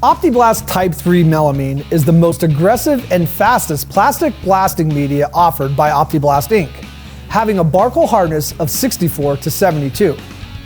Opti-Blast Type III Melamine is the most aggressive and fastest plastic blasting media offered by Opti-Blast Inc., having a Barcol hardness of 64 to 72.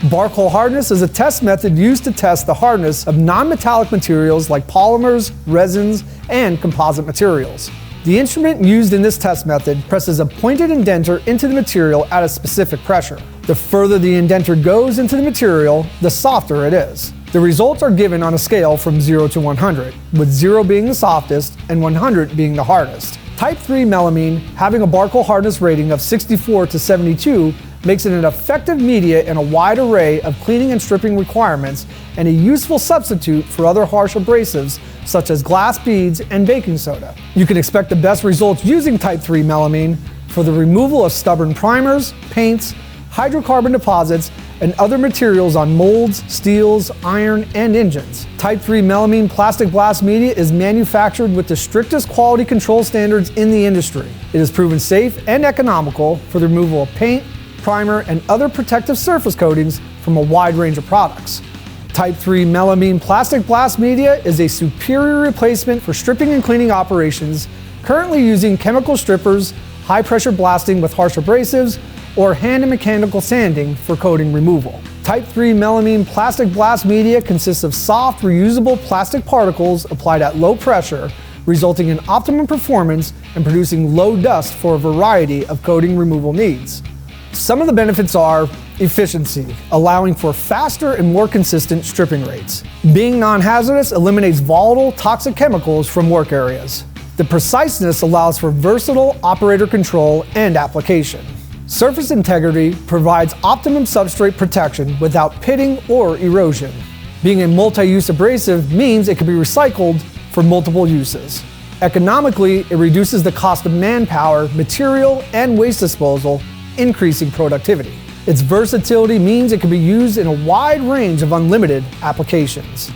Barcol hardness is a test method used to test the hardness of non-metallic materials like polymers, resins, and composite materials. The instrument used in this test method presses a pointed indenter into the material at a specific pressure. The further the indenter goes into the material, the softer it is. The results are given on a scale from 0 to 100, with 0 being the softest and 100 being the hardest. Type III melamine, having a Barcol hardness rating of 64 to 72, makes it an effective media in a wide array of cleaning and stripping requirements and a useful substitute for other harsh abrasives such as glass beads and baking soda. You can expect the best results using Type III melamine for the removal of stubborn primers, paints, hydrocarbon deposits, and other materials on molds, steels, iron, and engines. Type III melamine plastic blast media is manufactured with the strictest quality control standards in the industry. It is proven safe and economical for the removal of paint, primer, and other protective surface coatings from a wide range of products. Type III melamine plastic blast media is a superior replacement for stripping and cleaning operations currently using chemical strippers, high pressure blasting with harsh abrasives, or hand and mechanical sanding for coating removal. Type III melamine plastic blast media consists of soft, reusable plastic particles applied at low pressure, resulting in optimum performance and producing low dust for a variety of coating removal needs. Some of the benefits are efficiency, allowing for faster and more consistent stripping rates. Being non-hazardous eliminates volatile, toxic chemicals from work areas. The preciseness allows for versatile operator control and application. Surface integrity provides optimum substrate protection without pitting or erosion. Being a multi-use abrasive means it can be recycled for multiple uses. Economically, it reduces the cost of manpower, material, and waste disposal, increasing productivity. Its versatility means it can be used in a wide range of unlimited applications.